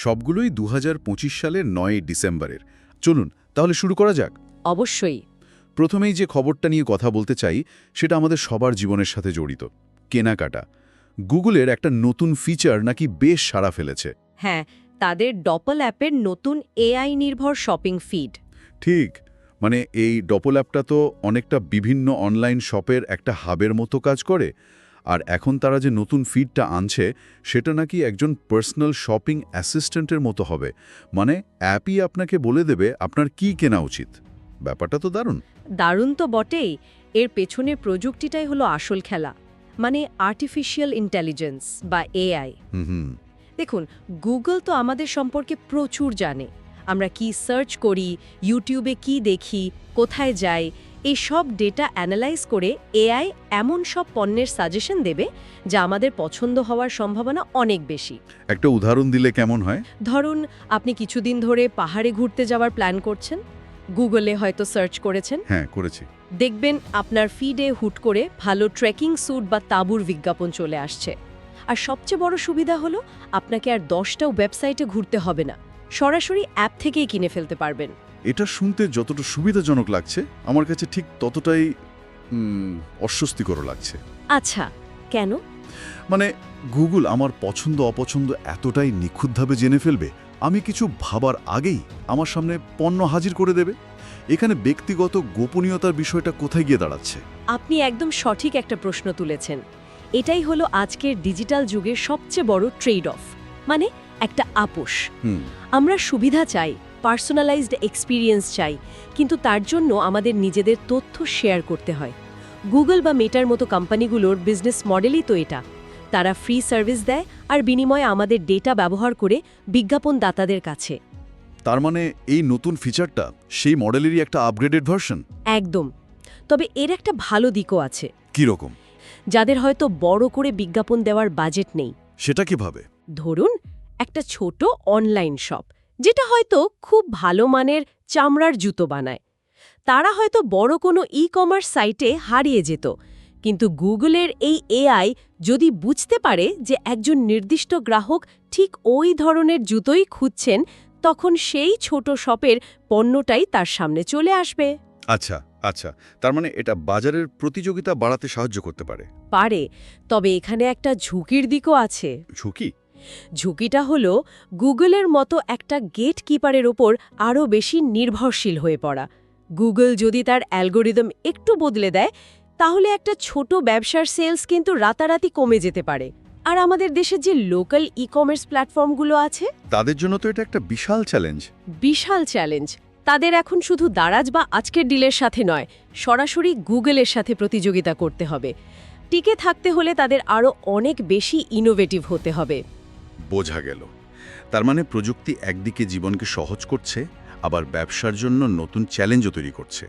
সবগুলোই ২০২৫ সালের ৯ ডিসেম্বরের। চলুন তাহলে শুরু করা যাক। অবশ্যই। প্রথমেই যে খবরটা নিয়ে কথা বলতে চাই সেটা আমাদের সবার জীবনের সাথে জড়িত, কেনাকাটা। গুগলের একটা নতুন ফিচার নাকি বেশ সাড়া ফেলেছে। হ্যাঁ, তাদের ডপল অ্যাপের নতুন এআই নির্ভর শপিং ফিড। ঠিক, মানে এই ডপল অ্যাপটা তো অনেকটা বিভিন্ন অনলাইন শপের একটা হাবের মতো কাজ করে। আর এখন তারা যে নতুন ফিডটা আনছে সেটা নাকি একজন পার্সোনাল শপিং অ্যাসিস্ট্যান্টের মতো হবে। মানে অ্যাপই আপনাকে বলে দেবে আপনার কি কেনা উচিত। ব্যাপারটা তো দারুণ। দারুণ তো বটেই, এর পেছনে প্রযুক্তিটাই হলো আসল খেলা, মানে আর্টিফিশিয়াল ইন্টেলিজেন্স বা এআই। হুম। দেখুন, গুগল তো আমাদের সম্পর্কে প্রচুর জানে। আমরা কি সার্চ করি, ইউটিউবে কি দেখি, কোথায় যাই, এই সব ডেটা অ্যানালাইজ করে এআই এমন সব পণ্যের সাজেশন দেবে যা আমাদের পছন্দ হওয়ার সম্ভাবনা অনেক বেশি। একটা উদাহরণ দিলে কেমন হয়? ধরুন, আপনি কিছুদিন ধরে পাহাড়ে ঘুরতে যাওয়ার প্ল্যান করছেন, গুগলে হয়তো সার্চ করেছেন। হ্যাঁ, করেছি। দেখবেন আপনার ফিডে হুট করে ভালো ট্রেকিং স্যুট বা তাঁবুর বিজ্ঞাপন চলে আসছে। আর সবচেয়ে বড় সুবিধা হলো আপনাকে আর 10টা ওয়েবসাইটে ঘুরতে হবে না, সরাসরি অ্যাপ থেকেই কিনে ফেলতে পারবেন। এটা শুনতে যতটা সুবিধাজনক লাগছে আমার কাছে ঠিক ততটাই অস্বস্তিকর লাগছে। আচ্ছা, কেন? মানে গুগল আমার পছন্দ অপছন্দ এতটাই নিখুঁতভাবে জেনে ফেলবে, আমি কিছু ভাবার আগেই আমার সামনে পণ্য হাজির করে দেবে। এখানে ব্যক্তিগত গোপনীয়তার বিষয়টা কোথায় গিয়ে দাঁড়াচ্ছে? আপনি একদম সঠিক একটা প্রশ্ন তুলেছেন। এটাই হলো আজকের ডিজিটাল যুগের সবচেয়ে বড় ট্রেড অফ, মানে একটা আপোষ। আমরা সুবিধা চাই, পার্সোনালাইজড এক্সপিরিয়েন্স চাই, কিন্তু তার জন্য আমাদের নিজেদের তথ্য শেয়ার করতে হয়। গুগল বা মেটার মতো কোম্পানিগুলোর বিজনেস মডেলই তো এটা। তারা ফ্রি সার্ভিস দেয় আর বিনিময়ে আমাদের ডেটা ব্যবহার করে বিজ্ঞাপন দাতাদের কাছে। তার মানে এই নতুন ফিচারটা সেই মডেলেরই একটা আপগ্রেডেড ভার্সন? একদম। তবে এর একটা ভালো দিকও আছে। কি রকম? যাদের হয়তো বড় করে বিজ্ঞাপন দেওয়ার বাজেট নেই। সেটা কিভাবে? ধরুন, একটা ছোট অনলাইন শপ যেটা হয়তো খুব ভালো মানের চামড়ার জুতো বানায়, তারা হয়তো বড় কোনো ই-কমার্স সাইটে হারিয়ে যেত। কিন্তু গুগলের এই এআই যদি বুঝতে পারে যে একজন নির্দিষ্ট গ্রাহক ঠিক ওই ধরনের জুতোই খুঁজছেন, তখন সেই ছোট শপের পণ্যটাই তার সামনে চলে আসবে। আচ্ছা আচ্ছা, তার মানে এটা বাজারের প্রতিযোগিতা বাড়াতে সাহায্য করতে পারে? পারে, তবে এখানে একটা ঝুঁকির দিকও আছে। ঝুঁকি? ঝুঁকিটা হলো গুগলের মতো একটা গেট কিপারের ওপর আরও বেশি নির্ভরশীল হয়ে পড়া। গুগল যদি তার অ্যালগোরিদম একটু বদলে দেয়, তাহলে একটা ছোট ব্যবসার সেলস কিন্তু রাতারাতি কমে যেতে পারে। আর আমাদের দেশের যে লোকাল ই কমার্স প্ল্যাটফর্মগুলো আছে, তাদের জন্য তো এটা একটা বিশাল চ্যালেঞ্জ। বিশাল চ্যালেঞ্জ। তাদের এখন শুধু দারাজ বা আজকের ডিলের সাথে নয়, সরাসরি গুগলের সাথে প্রতিযোগিতা করতে হবে। টিকে থাকতে হলে তাদের আরও অনেক বেশি ইনোভেটিভ হতে হবে। বোঝা গেল। তার মানে প্রযুক্তি একদিকে জীবনকে সহজ করছে, আবার ব্যবসার জন্য নতুন চ্যালেঞ্জও তৈরি করছে।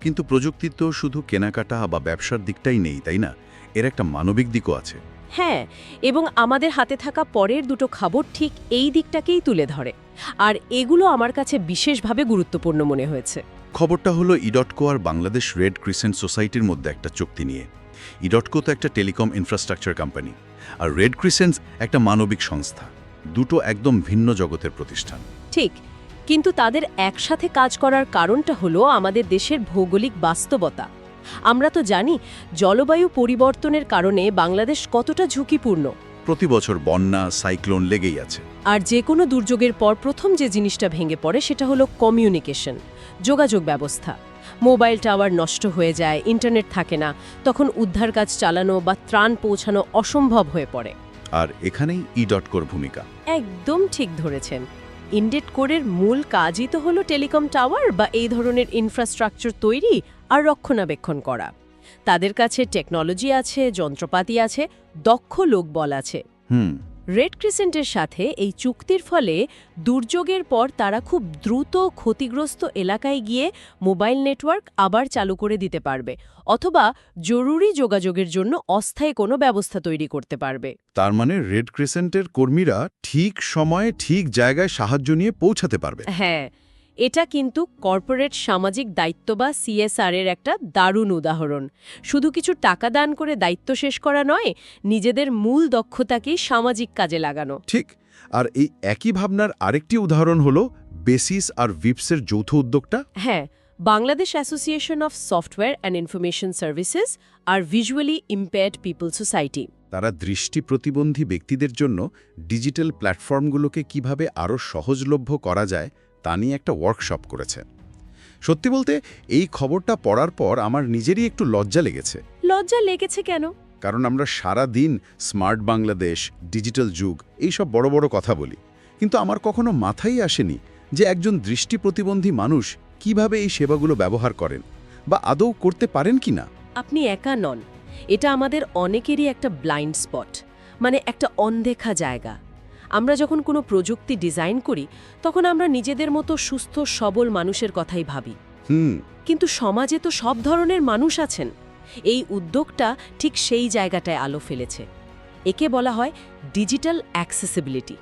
কিন্তু প্রযুক্তি তো শুধু কেনাকাটা বা ব্যবসার দিকটাই নেই, তাই না? এর একটা মানবিক দিকও আছে। হ্যাঁ, এবং আমাদের হাতে থাকা পরের দুটো খবর ঠিক এই দিকটাকেই তুলে ধরে। আর এগুলো আমার কাছে বিশেষভাবে গুরুত্বপূর্ণ মনে হয়েছে। খবরটা হলো ই.কো আর বাংলাদেশ রেড ক্রিসেন্ট সোসাইটির মধ্যে একটা চুক্তি নিয়ে। ই.কো তো একটা টেলিকম ইনফ্রাস্ট্রাকচার কোম্পানি, আর রেড ক্রিসেন্ট একটা মানবিক সংস্থা। দুটো একদম ভিন্ন জগতের প্রতিষ্ঠান। ঠিক, কিন্তু তাদের একসাথে কাজ করার কারণটা হলো আমাদের দেশের ভৌগোলিক বাস্তবতা। আমরা তো জানি জলবায়ু পরিবর্তনের কারণে বাংলাদেশ কতটা ঝুঁকিপূর্ণ। প্রতি বছর বন্যা, সাইক্লোন লেগেই আছে। আর যে কোনো দুর্যোগের পর প্রথম যে জিনিসটা ভেঙে পড়ে সেটা হলো কমিউনিকেশন, যোগাযোগ ব্যবস্থা। মোবাইল টাওয়ার নষ্ট হয়ে যায়, ইন্টারনেট থাকে না, তখন উদ্ধার কাজ চালানো বা ত্রাণ পৌঁছানো অসম্ভব হয়ে পড়ে। আর এখানেই ই.কোর ভূমিকা। একদম ঠিক ধরেছেন। ই.কোরের মূল কাজই তো হলো টেলিকম টাওয়ার বা এই ধরনের ইনফ্রাস্ট্রাকচার তৈরি আর রক্ষণাবেক্ষণ করা। তাদের কাছে টেকনোলজি আছে, যন্ত্রপাতি আছে, দক্ষ লোকবল আছে। রেড ক্রিসেন্টের সাথে এই চুক্তির ফলে দুর্যোগের পর তারা খুব দ্রুত ক্ষতিগ্রস্ত এলাকায় গিয়ে মোবাইল নেটওয়ার্ক আবার চালু করে দিতে পারবে, অথবা জরুরি যোগাযোগের জন্য অস্থায়ী কোনো ব্যবস্থা তৈরি করতে পারবে। তার মানে রেড ক্রিসেন্টের কর্মীরা ঠিক সময়ে ঠিক জায়গায় সাহায্য নিয়ে পৌঁছাতে পারবে। হ্যাঁ, এটা কিন্তু কর্পোরেট সামাজিক দায়িত্ব বা CSR এর একটা দারুণ উদাহরণ। শুধু কিছু টাকা দান করে দায়িত্ব শেষ করা নয়, নিজেদের মূল দক্ষতাকেই সামাজিক কাজে লাগানো। ঠিক। আর এই একই ভাবনার আরেকটি উদাহরণ হলো বেসিস আর ভিপসের যৌথ উদ্যোগটা। হ্যাঁ, Bangladesh association of software and information services আর ভিজুয়ালি ইম্পেয়ার্ড পিপল সোসাইটি। তারা দৃষ্টি প্রতিবন্ধী ব্যক্তিদের জন্য ডিজিটাল প্ল্যাটফর্মগুলোকে কিভাবে আরও সহজলভ্য করা যায় তা নিয়ে একটা ওয়ার্কশপ করেছে। সত্যি বলতে এই খবরটা পড়ার পর আমার নিজেরই একটু লজ্জা লেগেছে। লজ্জা লেগেছে কেন? কারণ আমরা সারা দিন স্মার্ট বাংলাদেশ, ডিজিটাল যুগ এইসব বড় বড় কথা বলি, কিন্তু আমার কখনো মাথায় আসেনি যে একজন দৃষ্টি প্রতিবন্ধী মানুষ কিভাবে এই সেবাগুলো ব্যবহার করেন বা আদৌ করতে পারেন কিনা। আপনি একা নন, এটা আমাদের অনেকেরই একটা ব্লাইন্ড স্পট, মানে একটা অনদেখা জায়গা। আমরা যখন কোনো প্রযুক্তি ডিজাইন করি তখন আমরা নিজেদের মতো সুস্থ সবল মানুষের কথাই ভাবি, কিন্তু সমাজে তো সব ধরনের মানুষ আছেন। এই উদ্যোগটা ঠিক সেই জায়গাটায় আলো ফেলেছে। একে বলা হয় ডিজিটাল অ্যাক্সেসিবিলিটি।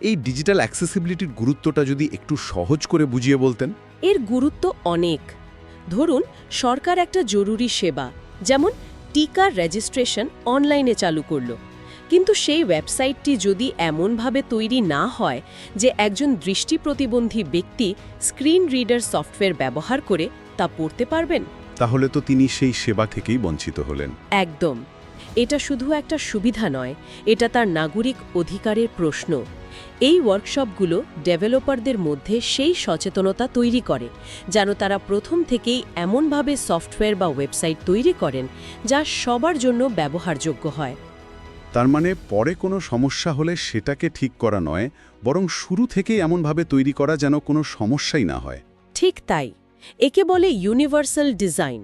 এই ডিজিটাল অ্যাক্সেসিবিলিটির গুরুত্বটা যদি একটু সহজ করে বুঝিয়ে বলতেন। এর গুরুত্ব অনেক। ধরুন, সরকার একটা জরুরি সেবা যেমন টিকার রেজিস্ট্রেশন অনলাইনে চালু করল, কিন্তু সেই ওয়েবসাইটটি যদি এমনভাবে তৈরি না হয় যে একজন দৃষ্টি প্রতিবন্ধী ব্যক্তি স্ক্রিন রিডার সফটওয়্যার ব্যবহার করে তা পড়তে পারবেন, তাহলে তো তিনি সেই সেবা থেকেই বঞ্চিত হলেন। একদম। এটা শুধু একটা সুবিধা নয়, এটা তার নাগরিক অধিকারের প্রশ্ন। এই ওয়ার্কশপগুলো ডেভেলপারদের মধ্যে সেই সচেতনতা তৈরি করে যেন তারা প্রথম থেকেই এমনভাবে সফটওয়্যার বা ওয়েবসাইট তৈরি করেন যা সবার জন্য ব্যবহারযোগ্য হয়। তার মানে পরে কোনো সমস্যা হলে সেটাকে ঠিক করা নয়, বরং শুরু থেকেই এমনভাবে তৈরি করা যেন কোনো সমস্যাই না হয়। ঠিক তাই। একে বলে ইউনিভার্সাল ডিজাইন।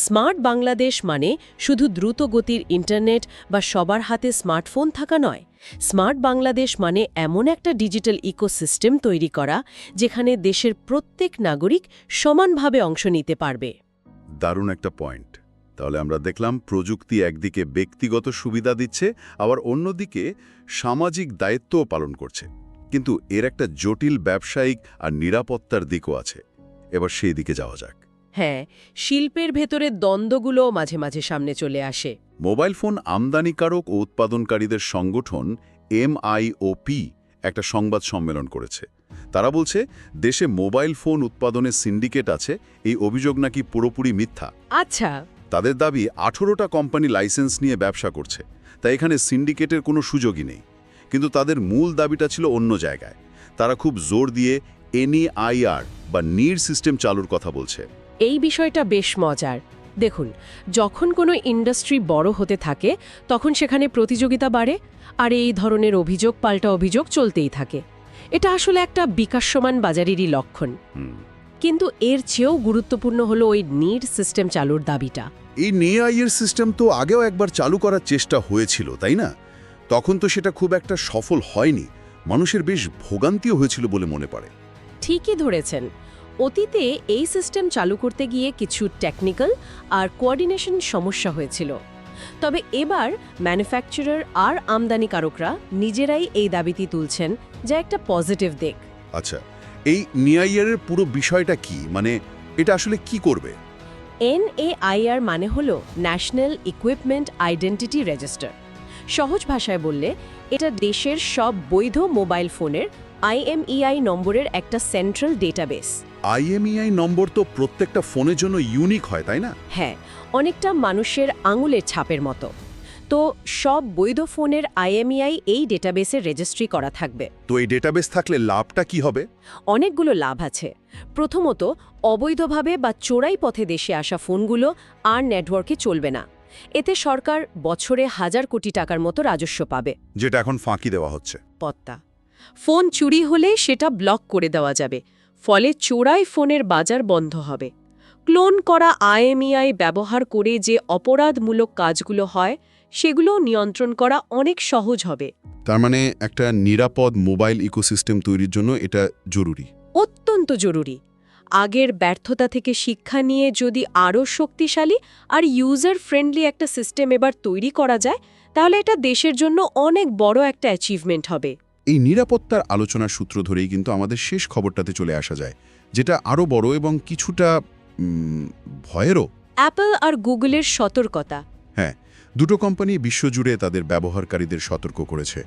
স্মার্ট বাংলাদেশ মানে শুধু দ্রুত গতির ইন্টারনেট বা সবার হাতে স্মার্টফোন থাকা নয়। স্মার্ট বাংলাদেশ মানে এমন একটা ডিজিটাল ইকোসিস্টেম তৈরি করা যেখানে দেশের প্রত্যেক নাগরিক সমানভাবে অংশ নিতে পারবে। দারুণ একটা পয়েন্ট। তাহলে আমরা দেখলাম প্রযুক্তি একদিকে ব্যক্তিগত সুবিধা দিচ্ছে, আবার অন্যদিকে সামাজিক দায়িত্বও পালন করছে। কিন্তু এর একটা জটিল ব্যবসায়িক আর নিরাপত্তার দিকও আছে। এবার সেই দিকে যাওয়া যাক। হ্যাঁ, শিল্পের ভেতরে দ্বন্দ্বগুলোও মাঝে মাঝে সামনে চলে আসে। মোবাইল ফোন আমদানিকারক ও উৎপাদনকারীদের সংগঠন MIOP একটা সংবাদ সম্মেলন করেছে। তারা বলছে দেশে মোবাইল ফোন উৎপাদনের সিন্ডিকেট আছে, এই অভিযোগ নাকি পুরোপুরি মিথ্যা। আচ্ছা। তাদের দাবি 18টা কোম্পানি লাইসেন্স নিয়ে ব্যবসা করছে, তাই এখানে সিন্ডিকেটের কোনো সুযোগই নেই। কিন্তু তাদের মূল দাবিটা ছিল অন্য জায়গায়। তারা খুব জোর দিয়ে NEIR বা নির সিস্টেম চালুর কথা বলছে। এই বিষয়টা বেশ মজার। দেখুন, যখন কোনো ইন্ডাস্ট্রি বড় হতে থাকে তখন সেখানে প্রতিযোগিতা বাড়ে, আর এই ধরনের অভিযোগ পাল্টা অভিযোগ চলতেই থাকে। এটা আসলে একটা বিকাশমান বাজারেরই লক্ষণ। কিন্তু এর চেয়েও গুরুত্বপূর্ণ হলো ওই নির সিস্টেম চালুর দাবিটা। এই NEIR সিস্টেম তো আগেও একবার চালু করার চেষ্টা হয়েছিল, তাই না? তখন তো সেটা খুব একটা সফল হয়নি, মানুষের বেশ ভোগান্তিও হয়েছিল বলে মনে পড়ে। ঠিকই ধরেছেন। অতীতে এই সিস্টেম চালু করতে গিয়ে কিছু টেকনিক্যাল আর কোঅর্ডিনেশন সমস্যা হয়েছিল। তবে এবার ম্যানুফ্যাকচারার আর আমদানিকারকরা নিজেরাই এই দাবিটি তুলছেন, যা একটা পজিটিভ দিক। আচ্ছা, এই NEIR এর পুরো বিষয়টা কি, মানে এটা আসলে কি করবে? NAIR মানে হলো ন্যাশনাল ইকুইপমেন্ট আইডেন্টিটি রেজিস্টার। সহজ ভাষায় বললে এটা দেশের সব বৈধ মোবাইল ফোনের IMEI নম্বরের একটা সেন্ট্রাল ডেটাবেস। IMEI নম্বর তো প্রত্যেকটা ফোনের জন্য ইউনিক হয়, তাই না? হ্যাঁ, অনেকটা মানুষের আঙুলের ছাপের মতো। তো সব বৈধ ফোনের IMEI এই ডেটাবেসে রেজিস্ট্রি করা থাকবে। তো এই ডেটাবেস থাকলে লাভটা কি হবে? অনেকগুলো লাভ আছে। প্রথমত, অবৈধভাবে বা চোরাই পথে দেশে আসা ফোনগুলো আর নেটওয়ার্কে চলবে না। এতে সরকার বছরে 1000 কোটি টাকার মতো রাজস্ব পাবে, যেটা এখন ফাঁকি দেওয়া হচ্ছে। পত্তা। ফোন চুরি হলে সেটা ব্লক করে দেওয়া যাবে, ফলে চোরাই ফোনের বাজার বন্ধ হবে। ক্লোন করা IMEI ব্যবহার করে যে অপরাধমূলক কাজগুলো হয় সেগুলো নিয়ন্ত্রণ করা অনেক সহজ হবে। তার মানে একটা নিরাপদ মোবাইল ইকোসিস্টেম তৈরির জন্য এটা জরুরি, অত্যন্ত জরুরি। আগের ব্যর্থতা থেকে শিক্ষা নিয়ে যদি আরও শক্তিশালী আর ইউজার ফ্রেন্ডলি একটা সিস্টেম এবার তৈরি করা যায়, তাহলে এটা দেশের জন্য অনেক বড় একটা অ্যাচিভমেন্ট হবে। এই নিরাপত্তার আলোচনার সূত্র ধরেই কিন্তু আমাদের শেষ খবরটাতে চলে আসা যায়, যেটা আরও বড় এবং কিছুটা ভয়েরও। অ্যাপল আর গুগলের সতর্কতা। হ্যাঁ, দুটো কোম্পানি বিশ্বজুড়ে তাদের ব্যবহারকারীদের সতর্ক করেছে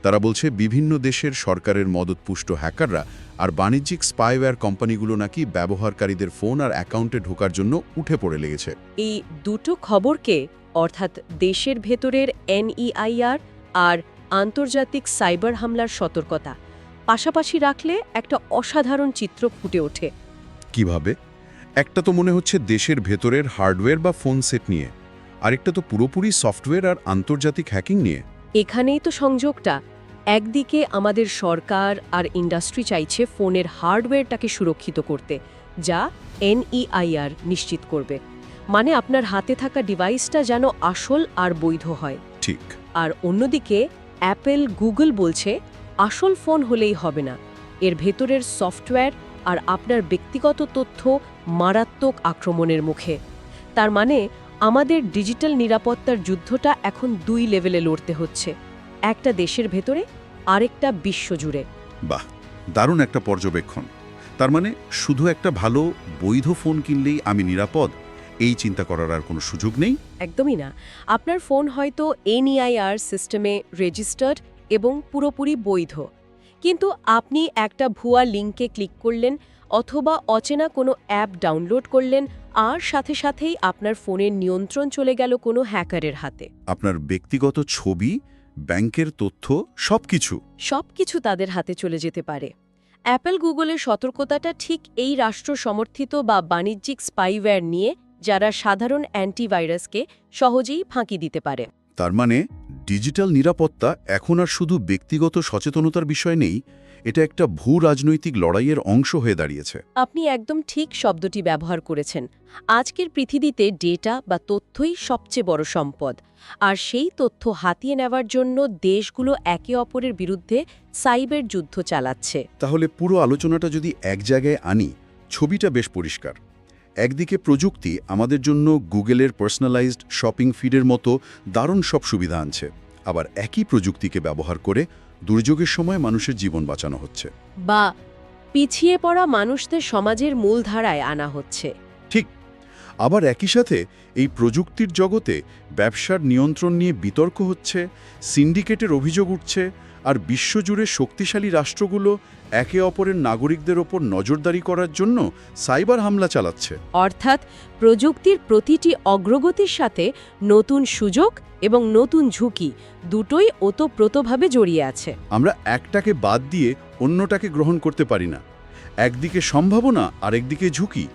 তারা বলছে বিভিন্ন দেশের সরকারের মদতপুষ্ট হ্যাকাররা আর বাণিজ্যিক স্পাইওয়্যার কোম্পানিগুলো নাকি ব্যবহারকারীদের ফোন আর অ্যাকাউন্টে ঢোকার জন্য উঠে পড়ে লেগেছে। এই দুটো খবরকে, অর্থাৎ দেশের ভেতরের NEIR আর আন্তর্জাতিক সাইবার হামলার সতর্কতা, পাশাপাশি রাখলে একটা অসাধারণ চিত্র ফুটে ওঠে। কিভাবে? একটা তো মনে হচ্ছে দেশের ভেতরের হার্ডওয়্যার বা ফোন সেট নিয়ে, আরেকটা তো পুরোপুরি সফটওয়্যার আর আন্তর্জাতিক হ্যাকিং নিয়ে। এখানেই তো সংযোগটা। একদিকে আমাদের সরকার আর ইন্ডাস্ট্রি চাইছে ফোনের হার্ডওয়্যারটাকে সুরক্ষিত করতে, যা NEIR নিশ্চিত করবে, মানে আপনার হাতে থাকা ডিভাইসটা যেন আসল আর বৈধ হয়। ঠিক। আর অন্যদিকে অ্যাপল, গুগল বলছে আসল ফোন হলেই হবে না, এর ভেতরের সফটওয়্যার আর আপনার ব্যক্তিগত তথ্য মারাত্মক আক্রমণের মুখে। তার মানে আমাদের ডিজিটাল নিরাপত্তার যুদ্ধটা এখন দুই লেভেলে লড়তে হচ্ছে, একটা দেশের ভেতরে, আরেকটা বিশ্বজুড়ে। বাহ, দারুণ একটা পর্যবেক্ষণ। তার মানে শুধু একটা ভালো বৈধ ফোন কিনলেই আমি নিরাপদ, এই চিন্তা করার আর কোনো সুযোগ নেই? একদমই না। আপনার ফোন হয়তো NEIR সিস্টেমে রেজিস্টার্ড এবং পুরোপুরি বৈধ, কিন্তু আপনি একটা ভুয়া লিঙ্কে ক্লিক করলেন অথবা অচেনা কোনো অ্যাপ ডাউনলোড করলেন, আর সাথে সাথেই আপনার ফোনের নিয়ন্ত্রণ চলে গেল কোনো হ্যাকারের হাতে। আপনার ব্যক্তিগত ছবি, ব্যাংকের তথ্য সবকিছু তাদের হাতে চলে যেতে পারে। অ্যাপল, গুগলের সতর্কতাটা ঠিক এই রাষ্ট্র সমর্থিত বা বাণিজ্যিক স্পাইওয়্যার নিয়ে, যারা সাধারণ অ্যান্টিভাইরাসকে সহজেই ফাঁকি দিতে পারে। তার মানে ডিজিটাল নিরাপত্তা এখন আর শুধু ব্যক্তিগত সচেতনতার বিষয় নেই, এটা একটা ভূ রাজনৈতিক লড়াইয়ের অংশ হয়ে দাঁড়িয়েছে। আপনি একদম ঠিক শব্দটি ব্যবহার করেছেন। আজকের পৃথিবীতে ডেটা বা তথ্যই সবচেয়ে বড় সম্পদ, আর সেই তথ্য হাতিয়ে নেওয়ার জন্য দেশগুলো একে অপরের বিরুদ্ধে সাইবার যুদ্ধ চালাচ্ছে। তাহলে পুরো আলোচনাটা যদি এক জায়গায় আনি, ছবিটা বেশ পরিষ্কার। একদিকে প্রযুক্তি আমাদের জন্য গুগলের পার্সোনালাইজড শপিং ফিডের মতো দারুণ সব সুবিধা আনছে, আবার একই প্রযুক্তিকে ব্যবহার করে দুর্যোগের সময় মানুষের জীবন বাঁচানো হচ্ছে, বা পিছিয়ে পড়া মানুষদের সমাজের মূলধারায় আনা হচ্ছে। ঠিক। আবার একই সাথে এই প্রযুক্তির জগতে ব্যবসার নিয়ন্ত্রণ নিয়ে বিতর্ক হচ্ছে, সিন্ডিকেটের অভিযোগ উঠছে, আর বিশ্বজুড়ে শক্তিশালী রাষ্ট্রগুলো একে অপরের নাগরিকদের ওপর নজরদারি করার জন্য সাইবার হামলা চালাচ্ছে। অর্থাৎ প্রযুক্তির প্রতিটি অগ্রগতির সাথে নতুন সুযোগ এবং নতুন ঝুঁকি দুটোই ওতপ্রোতভাবে জড়িয়ে আছে। আমরা একটাকে বাদ দিয়ে অন্যটাকে গ্রহণ করতে পারি না। একদিকে সম্ভাবনা আর একদিকে ঝুঁকি,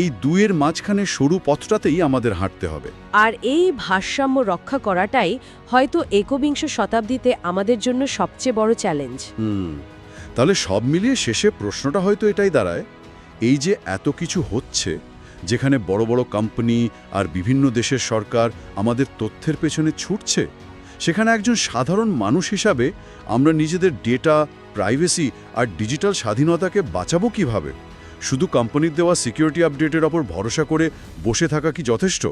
এই দুয়ের মাঝখানে সরু পথটাতেই আমাদের হাঁটতে হবে। আর এই ভারসাম্য রক্ষা করাটাই হয়তো একবিংশ শতাব্দীতে আমাদের জন্য সবচেয়ে বড় চ্যালেঞ্জ। তাহলে সব মিলিয়ে শেষে প্রশ্নটা হয়তো এটাই দাঁড়ায়, এই যে এত কিছু হচ্ছে, যেখানে বড় বড় কোম্পানি আর বিভিন্ন দেশের সরকার আমাদের তথ্যের পেছনে ছুটছে, সেখানে একজন সাধারণ মানুষ হিসাবে আমরা নিজেদের ডেটা, প্রাইভেসি আর ডিজিটাল স্বাধীনতাকে বাঁচাবো কিভাবে? শুধু কোম্পানির দেওয়া সিকিউরিটি আপডেটের ওপর ভরসা করে বসে থাকা কি যথেষ্ট?